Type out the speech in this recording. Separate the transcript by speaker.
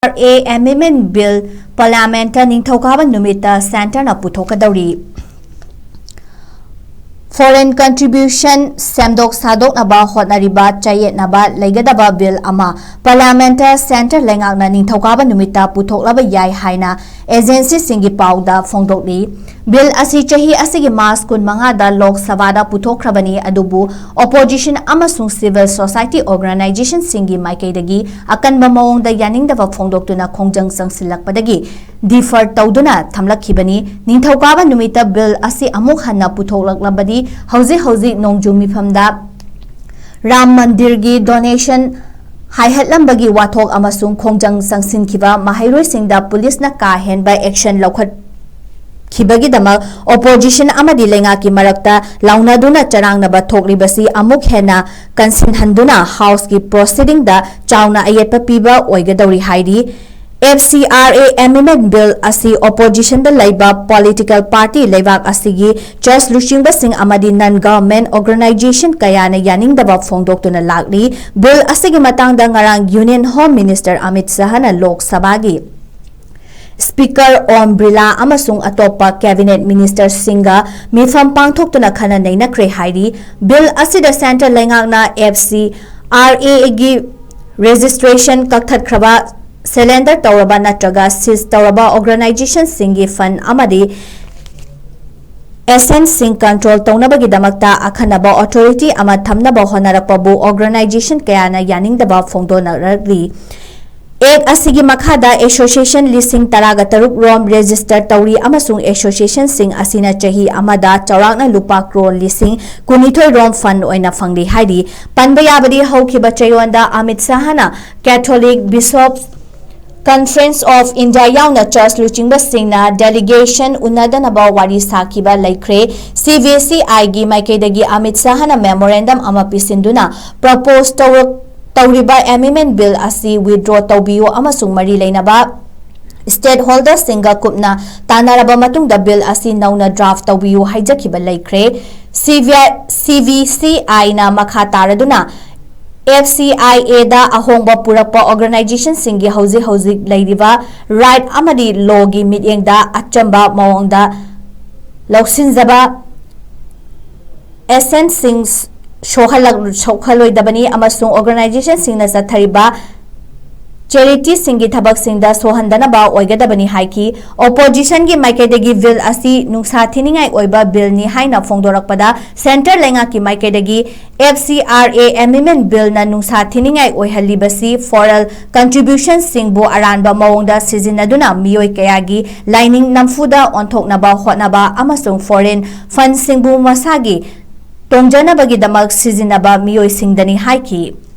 Speaker 1: Amendment Bill Parliament Ningthoukaba Numit Centerna Puthokkadouri Foreign contribution semdok sadok naba hotnariba chayet naba leigadaba bill ama Parliament Center lengakna Ningthoukaba Numita puthoklaba yai haina agency singi pauda fongdokli bill asi chahi asigi mas kun mangada lok sabada puthokhrabani adubu opposition amasung civil society organization singi maikaidagi akanba mawongda yaningdaba fongdoktuna khongjang sangsilakpadagi defer tawduna thamlakhibani Ningthoukaba Numita bill asi amuk hanna puthoklaklabadi hauzi nongju mifamda Ram Mandirgi donation haihatlambagi wathok amasung khongjang sangsinkiba mahairoi singda police na ka henba action lokhat khibagi dama opposition amadi lenga ki marakta launaduna charangnaba thoklibasi amuk hena kansin handuna house ki proceeding da chauna ayetpa piba oigadori hairi FCRA Amendment Bill asi opposition da laiba political party leibak asigi just luchingba sing amadi non-government organization kayana yaningdaba fongdoktuna lakli bill asigi matangda ngarang Union Home Minister Amit Sahana Lok Sabagi Speaker Om Brila amasung atopa Cabinet Minister Singa mifam pangthoktuna khana naina kre hairi bill asida center lengakna FCRA gi registration kakthat khraba Cylinder Tauraba Natraga Sis Tauraba Organization Singi Fund Amadi SN Sing Control Taunabagi Damakta Akhanaba Authority Ama Thamnaba Honarapabu Organization Kayana Yaningdaba Fongdona Ragli Ek Asigi Makhada Association Lising Taraga Taruk Rom Register Tauri Amasung Association Sing Asina Chahi Amada Charakna Lupa Kro Lising Kunithoy Rom Fund Oina Fangli Haidi Panbayabadi Haukiba Chayonda Amit Sahana Catholic Bishops Conference of India Yauna Church Luchingba Singna Delegation Unadanaba Wari Sakiba Laikre CVCI gi Maikaidagi Amit Sahana Memorandum Amapisinduna Proposed Tauriba Amendment Bill Asi Withdraw Taubiyo Amasung Mari Lainaba Stakeholder Singa Kupna Tanaraba Matung da Bill Asi Nauna Draft Taubiyo Haijakiba Laikre CVCI na Makataraduna FCIA da ahongba purakpa organization singi hauzi lairiba right amadi logi mityeng da achamba mawongda loksinjaba SN Sings shokhaloi dabani amasung organization singna sathariba charity singi thabak singda sohandana ba oigadabani haiki opposition gi maikaidagi bill asi nungsa thiningai oiba bill ni haina fongdorakpada center lenga ki maikaidagi FCRA Amendment Bill na nungsa thiningai oihalibasi foreign contribution singbo aranba mawongda sizinaduna miyoi kayagi lining namfuda onthoknaba hotnaba amasung foreign fund singbu masagi tongjanabagi damak sizinaba miyoi singdani haiki